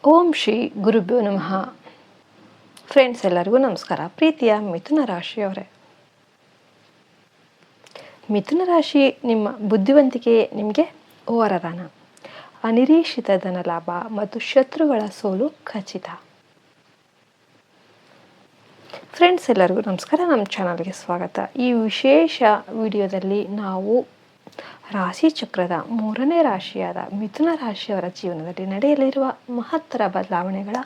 ಓಂ ಶ್ರೀ ಗುರುಭ್ಯೋ ನಮಃ. ಫ್ರೆಂಡ್ಸ್ ಎಲ್ಲರಿಗೂ ನಮಸ್ಕಾರ. ಪ್ರೀತಿಯ ಮಿಥುನ ರಾಶಿಯವರೇ, ಮಿಥುನ ರಾಶಿ ನಿಮ್ಮ ಬುದ್ಧಿವಂತಿಕೆ ನಿಮಗೆ ವರದಾನ. ಅನಿರೀಕ್ಷಿತ ಧನ ಲಾಭ ಮತ್ತು ಶತ್ರುಗಳ ಸೋಲು ಖಚಿತ. ಫ್ರೆಂಡ್ಸ್ ಎಲ್ಲರಿಗೂ ನಮಸ್ಕಾರ. ನಮ್ಮ ಚಾನಲ್ಗೆ ಸ್ವಾಗತ. ಈ ವಿಶೇಷ ವಿಡಿಯೋದಲ್ಲಿ ನಾವು ರಾಶಿ ಚಕ್ರದ 3ನೇ ರಾಶಿಯಾದ ಮಿಥುನ ರಾಶಿಯವರ ಜೀವನದಲ್ಲಿ ನಡೆಯಲಿರುವ ಮಹತ್ತರ ಬದಲಾವಣೆಗಳ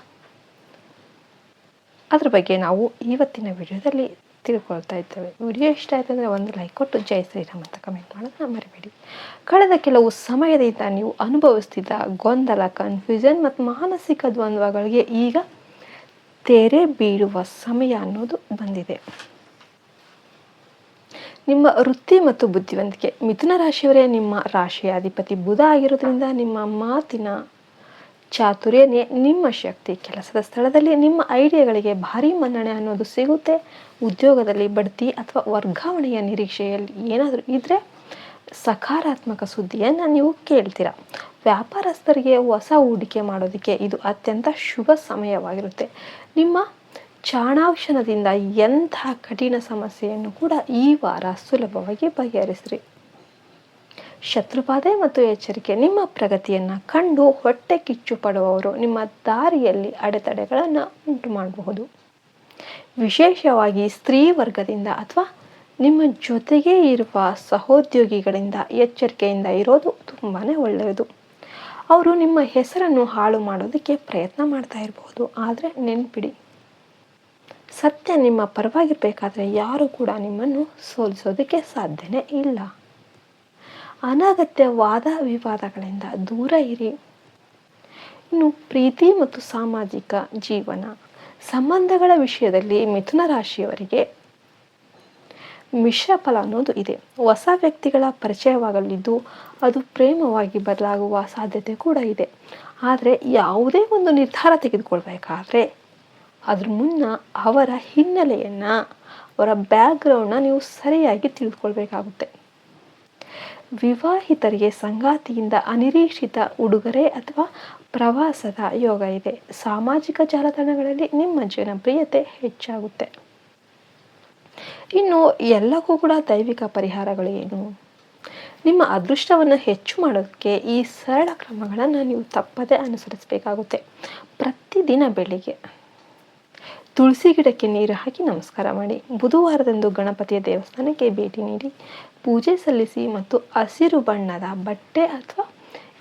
ಅದ್ರ ಬಗ್ಗೆ ನಾವು ಇವತ್ತಿನ ವಿಡಿಯೋದಲ್ಲಿ ತಿಳ್ಕೊಳ್ತಾ ಇದ್ದೇವೆ. ವಿಡಿಯೋ ಇಷ್ಟ ಆಯ್ತು ಅಂದರೆ ಒಂದು ಲೈಕ್ ಕೊಟ್ಟು ಜೈ ಶ್ರೀರಾಮ್ ಅಂತ ಕಮೆಂಟ್ ಮಾಡೋದನ್ನ ಮರಿಬೇಡಿ. ಕಳೆದ ಕೆಲವು ಸಮಯದಿಂದ ನೀವು ಅನುಭವಿಸ್ತಿದ್ದ ಗೊಂದಲ, ಕನ್ಫ್ಯೂಷನ್ ಮತ್ತು ಮಾನಸಿಕ ದ್ವಂದ್ವಗಳಿಗೆ ಈಗ ತೆರೆ ಬೀಳುವ ಸಮಯ ಅನ್ನೋದು ಬಂದಿದೆ. ನಿಮ್ಮ ವೃತ್ತಿ ಮತ್ತು ಬುದ್ಧಿವಂತಿಕೆ. ಮಿಥುನ ರಾಶಿಯವರೇ, ನಿಮ್ಮ ರಾಶಿಯ ಅಧಿಪತಿ ಬುಧ ಆಗಿರೋದ್ರಿಂದ ನಿಮ್ಮ ಮಾತಿನ ಚಾತುರ್ಯನೇ ನಿಮ್ಮ ಶಕ್ತಿ. ಕೆಲಸದ ಸ್ಥಳದಲ್ಲಿ ನಿಮ್ಮ ಐಡಿಯಾಗಳಿಗೆ ಭಾರಿ ಮನ್ನಣೆ ಅನ್ನೋದು ಸಿಗುತ್ತೆ. ಉದ್ಯೋಗದಲ್ಲಿ ಬಡ್ತಿ ಅಥವಾ ವರ್ಗಾವಣೆಯ ನಿರೀಕ್ಷೆಯಲ್ಲಿ ಏನಾದರೂ ಇದ್ದರೆ ಸಕಾರಾತ್ಮಕ ಸುದ್ದಿಯನ್ನು ನೀವು ಕೇಳ್ತೀರ. ವ್ಯಾಪಾರಸ್ಥರಿಗೆ ಹೊಸ ಹೂಡಿಕೆ ಮಾಡೋದಕ್ಕೆ ಇದು ಅತ್ಯಂತ ಶುಭ ಸಮಯವಾಗಿರುತ್ತೆ. ನಿಮ್ಮ ಚಾಣಾಕ್ಷಣದಿಂದ ಎಂತಹ ಕಠಿಣ ಸಮಸ್ಯೆಯನ್ನು ಕೂಡ ಈ ವಾರ ಸುಲಭವಾಗಿ ಬಗೆಹರಿಸ್ರಿ. ಶತ್ರುಬಾಧೆ ಮತ್ತು ಎಚ್ಚರಿಕೆ. ನಿಮ್ಮ ಪ್ರಗತಿಯನ್ನು ಕಂಡು ಹೊಟ್ಟೆ ಕಿಚ್ಚು ಪಡುವವರು ನಿಮ್ಮ ದಾರಿಯಲ್ಲಿ ಅಡೆತಡೆಗಳನ್ನು ಉಂಟು ಮಾಡಬಹುದು. ವಿಶೇಷವಾಗಿ ಸ್ತ್ರೀ ವರ್ಗದಿಂದ ಅಥವಾ ನಿಮ್ಮ ಜೊತೆಗೆ ಇರುವ ಸಹೋದ್ಯೋಗಿಗಳಿಂದ ಎಚ್ಚರಿಕೆಯಿಂದ ಇರೋದು ತುಂಬಾ ಒಳ್ಳೆಯದು. ಅವರು ನಿಮ್ಮ ಹೆಸರನ್ನು ಹಾಳು ಮಾಡೋದಕ್ಕೆ ಪ್ರಯತ್ನ ಮಾಡ್ತಾ ಇರಬಹುದು. ಆದರೆ ನೆನ್ಪಿಡಿ, ಸತ್ಯ ನಿಮ್ಮ ಪರವಾಗಿರಬೇಕಾದ್ರೆ ಯಾರು ಕೂಡ ನಿಮ್ಮನ್ನು ಸೋಲಿಸೋದಕ್ಕೆ ಸಾಧ್ಯನೇ ಇಲ್ಲ. ಅನಗತ್ಯ ವಾದ ವಿವಾದಗಳಿಂದ ದೂರ ಇರಿ. ಇನ್ನು ಪ್ರೀತಿ ಮತ್ತು ಸಾಮಾಜಿಕ ಜೀವನ. ಸಂಬಂಧಗಳ ವಿಷಯದಲ್ಲಿ ಮಿಥುನ ರಾಶಿಯವರಿಗೆ ಮಿಶ್ರ ಫಲ ಅನ್ನೋದು ಇದೆ. ಹೊಸ ವ್ಯಕ್ತಿಗಳ ಪರಿಚಯವಾಗಲಿದ್ದು ಅದು ಪ್ರೇಮವಾಗಿ ಬದಲಾಗುವ ಸಾಧ್ಯತೆ ಕೂಡ ಇದೆ. ಆದರೆ ಯಾವುದೇ ಒಂದು ನಿರ್ಧಾರ ತೆಗೆದುಕೊಳ್ಬೇಕಾದ್ರೆ ಅದ್ರ ಮುನ್ನ ಅವರ ಹಿನ್ನೆಲೆಯನ್ನು, ಅವರ ಬ್ಯಾಕ್ಗ್ರೌಂಡನ್ನ ನೀವು ಸರಿಯಾಗಿ ತಿಳಿದುಕೊಳ್ಬೇಕಾಗುತ್ತೆ. ವಿವಾಹಿತರಿಗೆ ಸಂಗಾತಿಯಿಂದ ಅನಿರೀಕ್ಷಿತ ಉಡುಗೊರೆ ಅಥವಾ ಪ್ರವಾಸದ ಯೋಗ ಇದೆ. ಸಾಮಾಜಿಕ ಜಾಲತಾಣಗಳಲ್ಲಿ ನಿಮ್ಮ ಜನಪ್ರಿಯತೆ ಹೆಚ್ಚಾಗುತ್ತೆ. ಇನ್ನು ಎಲ್ಲಕ್ಕೂ ಕೂಡ ದೈವಿಕ ಪರಿಹಾರಗಳು ಏನು? ನಿಮ್ಮ ಅದೃಷ್ಟವನ್ನು ಹೆಚ್ಚು ಮಾಡೋದಕ್ಕೆ ಈ ಸರಳ ಕ್ರಮಗಳನ್ನು ನೀವು ತಪ್ಪದೇ ಅನುಸರಿಸಬೇಕಾಗುತ್ತೆ. ಪ್ರತಿದಿನ ಬೆಳಿಗ್ಗೆ ತುಳಸಿ ಗಿಡಕ್ಕೆ ನೀರು ಹಾಕಿ ನಮಸ್ಕಾರ ಮಾಡಿ. ಬುಧವಾರದಂದು ಗಣಪತಿಯ ದೇವಸ್ಥಾನಕ್ಕೆ ಭೇಟಿ ನೀಡಿ ಪೂಜೆ ಸಲ್ಲಿಸಿ ಮತ್ತು ಹಸಿರು ಬಣ್ಣದ ಬಟ್ಟೆ ಅಥವಾ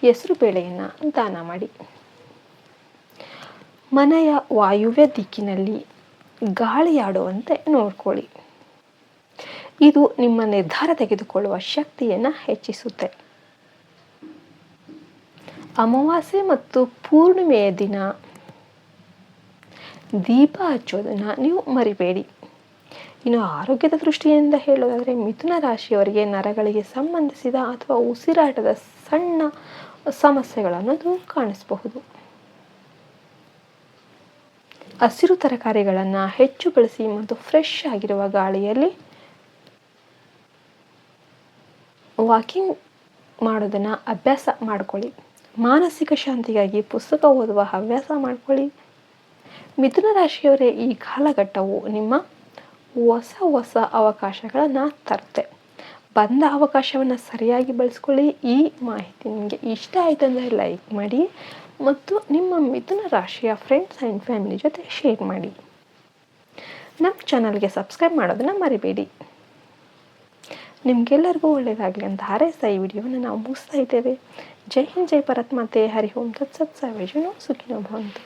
ಹೆಸರು ಬೇಳೆಯನ್ನು ದಾನ ಮಾಡಿ. ಮನೆಯ ವಾಯುವ್ಯ ದಿಕ್ಕಿನಲ್ಲಿ ಗಾಳಿಯಾಡುವಂತೆ ನೋಡ್ಕೊಳ್ಳಿ. ಇದು ನಿಮ್ಮ ನಿರ್ಧಾರ ತೆಗೆದುಕೊಳ್ಳುವ ಶಕ್ತಿಯನ್ನು ಹೆಚ್ಚಿಸುತ್ತೆ. ಅಮಾವಾಸ್ಯೆ ಮತ್ತು ಪೂರ್ಣಿಮೆಯ ದಿನ ದೀಪ ಹಚ್ಚೋದನ್ನು ನೀವು ಮರಿಬೇಡಿ. ಇನ್ನು ಆರೋಗ್ಯದ ದೃಷ್ಟಿಯಿಂದ ಹೇಳೋದಾದರೆ ಮಿಥುನ ರಾಶಿಯವರಿಗೆ ನರಗಳಿಗೆ ಸಂಬಂಧಿಸಿದ ಅಥವಾ ಉಸಿರಾಟದ ಸಣ್ಣ ಸಮಸ್ಯೆಗಳನ್ನೋದು ಕಾಣಿಸಬಹುದು. ಹಸಿರು ತರಕಾರಿಗಳನ್ನು ಹೆಚ್ಚು ಬಳಸಿ ಮತ್ತು ಫ್ರೆಶ್ ಆಗಿರುವ ಗಾಳಿಯಲ್ಲಿ ವಾಕಿಂಗ್ ಮಾಡೋದನ್ನು ಅಭ್ಯಾಸ ಮಾಡ್ಕೊಳ್ಳಿ. ಮಾನಸಿಕ ಶಾಂತಿಗಾಗಿ ಪುಸ್ತಕ ಓದುವ ಹವ್ಯಾಸ ಮಾಡ್ಕೊಳ್ಳಿ. ಮಿಥುನ ರಾಶಿಯವರೇ, ಈ ಕಾಲಘಟ್ಟವು ನಿಮ್ಮ ಹೊಸ ಅವಕಾಶಗಳನ್ನು ತರುತ್ತೆ. ಬಂದ ಅವಕಾಶವನ್ನು ಸರಿಯಾಗಿ ಬಳಸ್ಕೊಳ್ಳಿ. ಈ ಮಾಹಿತಿ ನಿಮಗೆ ಇಷ್ಟ ಆಯಿತು ಅಂದರೆ ಲೈಕ್ ಮಾಡಿ ಮತ್ತು ನಿಮ್ಮ ಮಿಥುನ ರಾಶಿಯ ಫ್ರೆಂಡ್ಸ್ ಆ್ಯಂಡ್ ಫ್ಯಾಮಿಲಿ ಜೊತೆ ಶೇರ್ ಮಾಡಿ. ನಮ್ಮ ಚಾನಲ್ಗೆ ಸಬ್ಸ್ಕ್ರೈಬ್ ಮಾಡೋದನ್ನು ಮರಿಬೇಡಿ. ನಿಮಗೆಲ್ಲರಿಗೂ ಒಳ್ಳೆಯದಾಗಲಿ ಅಂತ ಹಾರೈಸ್ತಾ ಈ ವಿಡಿಯೋವನ್ನು ನಾವು ಮುಗಿಸ್ತಾ ಇದ್ದೇವೆ. ಜೈ ಹಿಂದ್, ಜೈ ಭಾರತ್ ಮಾತೆ. ಹರಿ ಓಂ ತತ್ಸತ್. ಸರ್ವೇ ಜನೋ ಸುಖಿನೋ ಭವಂತು.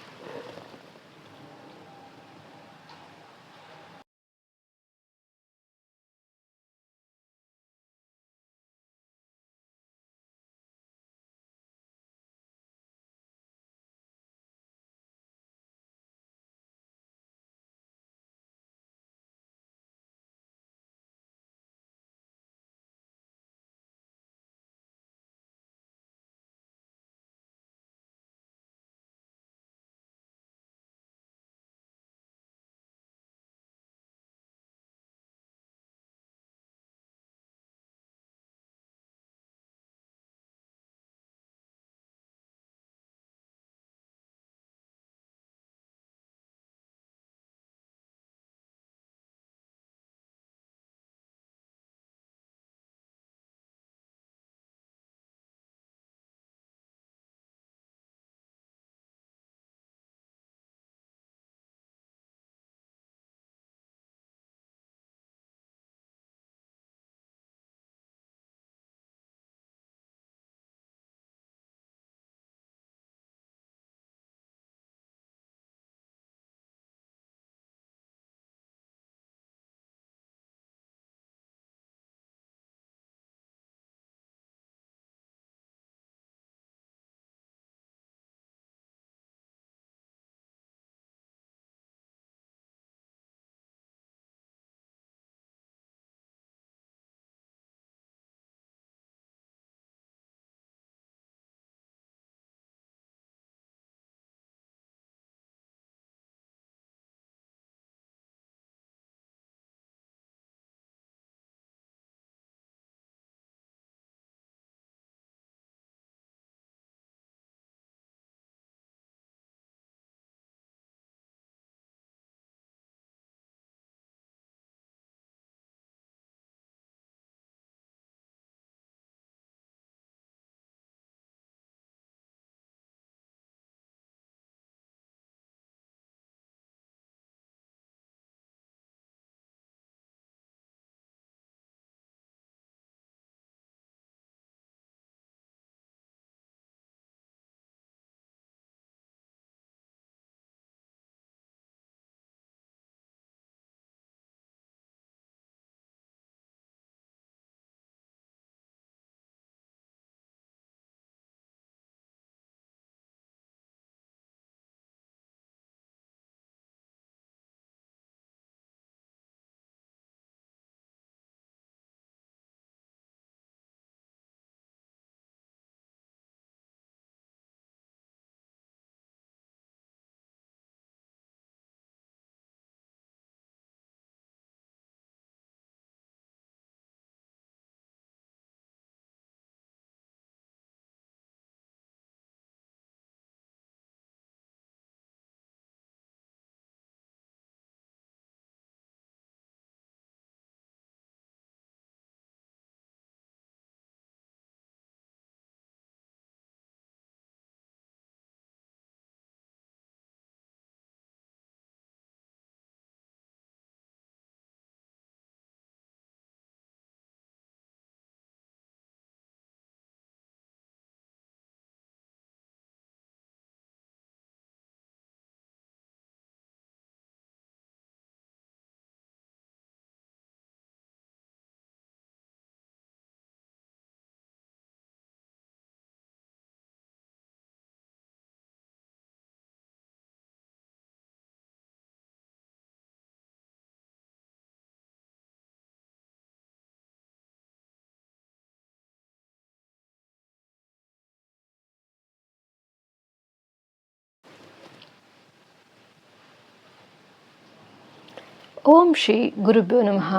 ಓಂ ಶ್ರೀ ಗುರುಭ್ಯೋ ನಮಃ.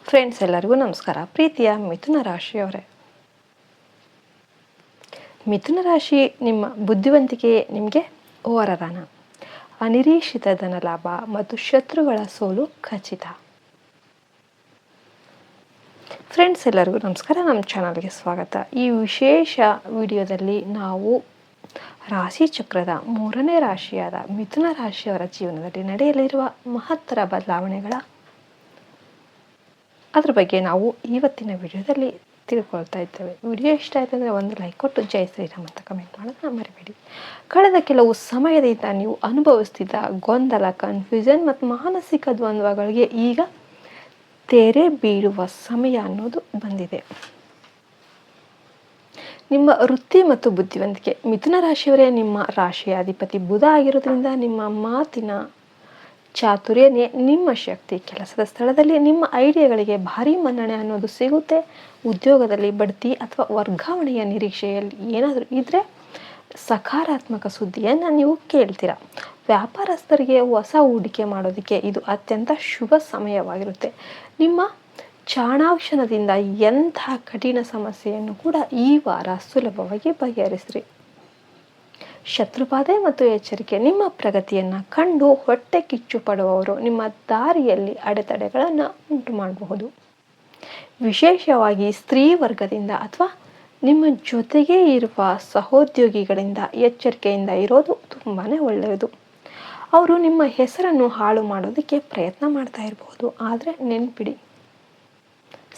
ಫ್ರೆಂಡ್ಸ್, ಎಲ್ಲರಿಗೂ ನಮಸ್ಕಾರ. ಪ್ರೀತಿಯ ಮಿಥುನ ರಾಶಿಯವರೇ, ಮಿಥುನ ರಾಶಿ ನಿಮ್ಮ ಬುದ್ಧಿವಂತಿಕೆ ನಿಮಗೆ ವರದಾನ. ಅನಿರೀಕ್ಷಿತ ಧನ ಲಾಭ ಮತ್ತು ಶತ್ರುಗಳ ಸೋಲು ಖಚಿತ. ಫ್ರೆಂಡ್ಸ್, ಎಲ್ಲರಿಗೂ ನಮಸ್ಕಾರ. ನಮ್ಮ ಚಾನಲ್ಗೆ ಸ್ವಾಗತ. ಈ ವಿಶೇಷ ವಿಡಿಯೋದಲ್ಲಿ ನಾವು ರಾಶಿ ಚಕ್ರದ 3ನೇ ರಾಶಿಯಾದ ಮಿಥುನ ರಾಶಿಯವರ ಜೀವನದಲ್ಲಿ ನಡೆಯಲಿರುವ ಮಹತ್ತರ ಬದಲಾವಣೆಗಳ ಅದ್ರ ಬಗ್ಗೆ ನಾವು ಇವತ್ತಿನ ವಿಡಿಯೋದಲ್ಲಿ ತಿಳ್ಕೊಳ್ತಾ ಇದ್ದೇವೆ. ವಿಡಿಯೋ ಇಷ್ಟ ಆಯ್ತು ಅಂದರೆ ಒಂದು ಲೈಕ್ ಕೊಟ್ಟು ಜೈ ಶ್ರೀರಾಮ್ ಅಂತ ಕಮೆಂಟ್ ಮಾಡೋದನ್ನ ಮರಿಬೇಡಿ. ಕಳೆದ ಕೆಲವು ಸಮಯದಿಂದ ನೀವು ಅನುಭವಿಸ್ತಿದ್ದ ಗೊಂದಲ, ಕನ್ಫ್ಯೂಷನ್ ಮತ್ತು ಮಾನಸಿಕ ದ್ವಂದ್ವಗಳಿಗೆ ಈಗ ತೆರೆ ಬೀಳುವ ಸಮಯ ಅನ್ನೋದು ಬಂದಿದೆ. ನಿಮ್ಮ ವೃತ್ತಿ ಮತ್ತು ಬುದ್ಧಿವಂತಿಕೆ. ಮಿಥುನ ರಾಶಿಯವರೇ, ನಿಮ್ಮ ರಾಶಿಯ ಅಧಿಪತಿ ಬುಧ ಆಗಿರೋದ್ರಿಂದ ನಿಮ್ಮ ಮಾತಿನ ಚಾತುರ್ಯನೇ ನಿಮ್ಮ ಶಕ್ತಿ. ಕೆಲಸದ ಸ್ಥಳದಲ್ಲಿ ನಿಮ್ಮ ಐಡಿಯಾಗಳಿಗೆ ಭಾರಿ ಮನ್ನಣೆ ಅನ್ನೋದು ಸಿಗುತ್ತೆ. ಉದ್ಯೋಗದಲ್ಲಿ ಬಡ್ತಿ ಅಥವಾ ವರ್ಗಾವಣೆಯ ನಿರೀಕ್ಷೆಯಲ್ಲಿ ಏನಾದರೂ ಇದ್ದರೆ ಸಕಾರಾತ್ಮಕ ಸುದ್ದಿಯನ್ನು ನೀವು ಕೇಳ್ತೀರಾ. ವ್ಯಾಪಾರಸ್ಥರಿಗೆ ಹೊಸ ಹೂಡಿಕೆ ಮಾಡೋದಕ್ಕೆ ಇದು ಅತ್ಯಂತ ಶುಭ ಸಮಯವಾಗಿರುತ್ತೆ. ನಿಮ್ಮ ಚಾಣಾಕ್ಷಣದಿಂದ ಎಂಥ ಕಠಿಣ ಸಮಸ್ಯೆಯನ್ನು ಕೂಡ ಈ ವಾರ ಸುಲಭವಾಗಿ ಬಗೆಹರಿಸ್ರಿ. ಶತ್ರುಬಾಧೆ ಮತ್ತು ಎಚ್ಚರಿಕೆ. ನಿಮ್ಮ ಪ್ರಗತಿಯನ್ನು ಕಂಡು ಹೊಟ್ಟೆ ಕಿಚ್ಚು ಪಡುವವರು ನಿಮ್ಮ ದಾರಿಯಲ್ಲಿ ಅಡೆತಡೆಗಳನ್ನು ಉಂಟು ಮಾಡಬಹುದು. ವಿಶೇಷವಾಗಿ ಸ್ತ್ರೀ ವರ್ಗದಿಂದ ಅಥವಾ ನಿಮ್ಮ ಜೊತೆಗೆ ಇರುವ ಸಹೋದ್ಯೋಗಿಗಳಿಂದ ಎಚ್ಚರಿಕೆಯಿಂದ ಇರೋದು ತುಂಬಾ ಒಳ್ಳೆಯದು. ಅವರು ನಿಮ್ಮ ಹೆಸರನ್ನು ಹಾಳು ಮಾಡೋದಕ್ಕೆ ಪ್ರಯತ್ನ ಮಾಡ್ತಾ ಇರಬಹುದು. ಆದರೆ ನೆನ್ಪಿಡಿ,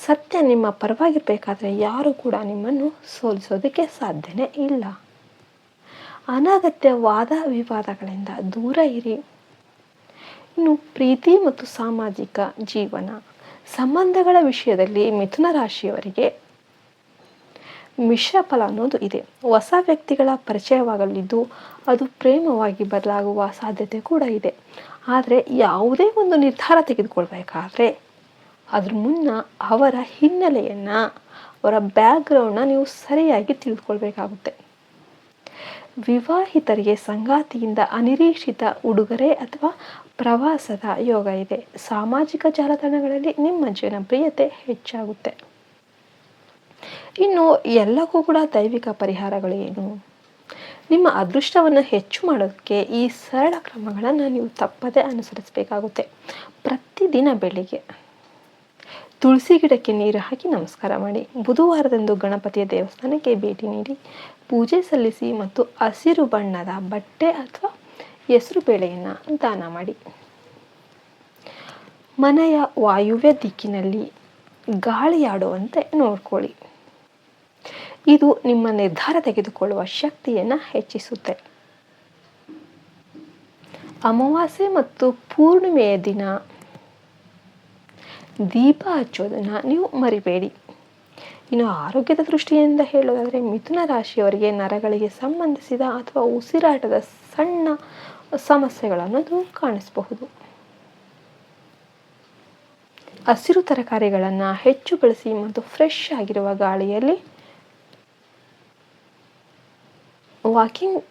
ಸತ್ಯ ನಿಮ್ಮ ಪರವಾಗಿರಬೇಕಾದ್ರೆ ಯಾರು ಕೂಡ ನಿಮ್ಮನ್ನು ಸೋಲಿಸೋದಕ್ಕೆ ಸಾಧ್ಯನೇ ಇಲ್ಲ. ಅನಗತ್ಯ ವಾದ ವಿವಾದಗಳಿಂದ ದೂರ ಇರಿ. ಇನ್ನು ಪ್ರೀತಿ ಮತ್ತು ಸಾಮಾಜಿಕ ಜೀವನ ಸಂಬಂಧಗಳ ವಿಷಯದಲ್ಲಿ ಮಿಥುನ ರಾಶಿಯವರಿಗೆ ಮಿಶ್ರ ಫಲ ಅನ್ನೋದು ಇದೆ. ಹೊಸ ವ್ಯಕ್ತಿಗಳ ಪರಿಚಯವಾಗಲಿದ್ದು ಅದು ಪ್ರೇಮವಾಗಿ ಬದಲಾಗುವ ಸಾಧ್ಯತೆ ಕೂಡ ಇದೆ. ಆದರೆ ಯಾವುದೇ ಒಂದು ನಿರ್ಧಾರ ತೆಗೆದುಕೊಳ್ಬೇಕಾದ್ರೆ ಅದ್ರ ಮುನ್ನ ಅವರ ಹಿನ್ನೆಲೆಯನ್ನು, ಅವರ ಬ್ಯಾಕ್ಗ್ರೌಂಡನ್ನ ನೀವು ಸರಿಯಾಗಿ ತಿಳಿದುಕೊಳ್ಬೇಕಾಗುತ್ತೆ. ವಿವಾಹಿತರಿಗೆ ಸಂಗಾತಿಯಿಂದ ಅನಿರೀಕ್ಷಿತ ಉಡುಗೊರೆ ಅಥವಾ ಪ್ರವಾಸದ ಯೋಗ ಇದೆ. ಸಾಮಾಜಿಕ ಜಾಲತಾಣಗಳಲ್ಲಿ ನಿಮ್ಮ ಜನಪ್ರಿಯತೆ ಹೆಚ್ಚಾಗುತ್ತೆ. ಇನ್ನು ಎಲ್ಲಕ್ಕೂ ಕೂಡ ದೈವಿಕ ಪರಿಹಾರಗಳು ಏನು? ನಿಮ್ಮ ಅದೃಷ್ಟವನ್ನು ಹೆಚ್ಚು ಮಾಡೋದಕ್ಕೆ ಈ ಸರಳ ಕ್ರಮಗಳನ್ನು ನೀವು ತಪ್ಪದೇ ಅನುಸರಿಸಬೇಕಾಗುತ್ತೆ. ಪ್ರತಿದಿನ ಬೆಳಿಗ್ಗೆ ತುಳಸಿ ಗಿಡಕ್ಕೆ ನೀರು ಹಾಕಿ ನಮಸ್ಕಾರ ಮಾಡಿ. ಬುಧವಾರದಂದು ಗಣಪತಿಯ ದೇವಸ್ಥಾನಕ್ಕೆ ಭೇಟಿ ನೀಡಿ ಪೂಜೆ ಸಲ್ಲಿಸಿ ಮತ್ತು ಹಸಿರು ಬಣ್ಣದ ಬಟ್ಟೆ ಅಥವಾ ಹೆಸರು ಬೇಳೆಯನ್ನು ದಾನ ಮಾಡಿ. ಮನೆಯ ವಾಯುವ್ಯ ದಿಕ್ಕಿನಲ್ಲಿ ಗಾಳಿಯಾಡುವಂತೆ ನೋಡ್ಕೊಳ್ಳಿ. ಇದು ನಿಮ್ಮ ನಿರ್ಧಾರ ತೆಗೆದುಕೊಳ್ಳುವ ಶಕ್ತಿಯನ್ನು ಹೆಚ್ಚಿಸುತ್ತೆ. ಅಮಾವಾಸ್ಯೆ ಮತ್ತು ಪೂರ್ಣಿಮೆಯ ದಿನ ದೀಪ ಹಚ್ಚೋದನ್ನು ನೀವು ಮರಿಬೇಡಿ. ಇನ್ನು ಆರೋಗ್ಯದ ದೃಷ್ಟಿಯಿಂದ ಹೇಳೋದಾದರೆ ಮಿಥುನ ರಾಶಿಯವರಿಗೆ ನರಗಳಿಗೆ ಸಂಬಂಧಿಸಿದ ಅಥವಾ ಉಸಿರಾಟದ ಸಣ್ಣ ಸಮಸ್ಯೆಗಳನ್ನೋದು ಕಾಣಿಸಬಹುದು. ಹಸಿರು ತರಕಾರಿಗಳನ್ನು ಹೆಚ್ಚು ಬಳಸಿ ಮತ್ತು ಫ್ರೆಶ್ ಆಗಿರುವ ಗಾಳಿಯಲ್ಲಿ ವಾಕಿಂಗ್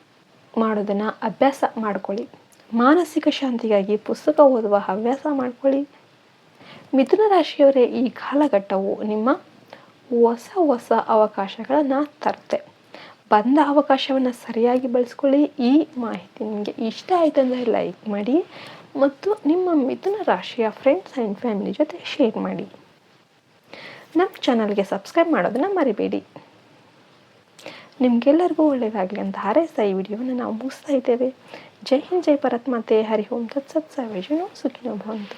ಮಾಡೋದನ್ನು ಅಭ್ಯಾಸ ಮಾಡ್ಕೊಳ್ಳಿ. ಮಾನಸಿಕ ಶಾಂತಿಗಾಗಿ ಪುಸ್ತಕ ಓದುವ ಹವ್ಯಾಸ ಮಾಡ್ಕೊಳ್ಳಿ. ಮಿಥುನ ರಾಶಿಯವರೇ, ಈ ಕಾಲಘಟ್ಟವು ನಿಮ್ಮ ಹೊಸ ಅವಕಾಶಗಳನ್ನು ತರುತ್ತೆ. ಬಂದ ಅವಕಾಶವನ್ನು ಸರಿಯಾಗಿ ಬಳಸ್ಕೊಳ್ಳಿ. ಈ ಮಾಹಿತಿ ನಿಮಗೆ ಇಷ್ಟ ಆಯಿತು ಅಂದರೆ ಲೈಕ್ ಮಾಡಿ ಮತ್ತು ನಿಮ್ಮ ಮಿಥುನ ರಾಶಿಯ ಫ್ರೆಂಡ್ಸ್ ಆ್ಯಂಡ್ ಫ್ಯಾಮಿಲಿ ಜೊತೆ ಶೇರ್ ಮಾಡಿ. ನಮ್ಮ ಚಾನಲ್ಗೆ ಸಬ್ಸ್ಕ್ರೈಬ್ ಮಾಡೋದನ್ನು ಮರಿಬೇಡಿ. ನಿಮಗೆಲ್ಲರಿಗೂ ಒಳ್ಳೆಯದಾಗಲಿ ಅಂತ ಹಾರೈಸ್ತಾ ಈ ವಿಡಿಯೋವನ್ನು ನಾವು ಮುಗಿಸ್ತಾ ಇದ್ದೇವೆ. ಜೈ ಹಿಂದ್, ಜೈ ಭಾರತ್ ಮಾತೆ. ಹರಿ ಓಂ ತತ್ಸತ್. ಸರ್ವೇ ಜನ ಸುಖಿನೋ ಭವಂತು.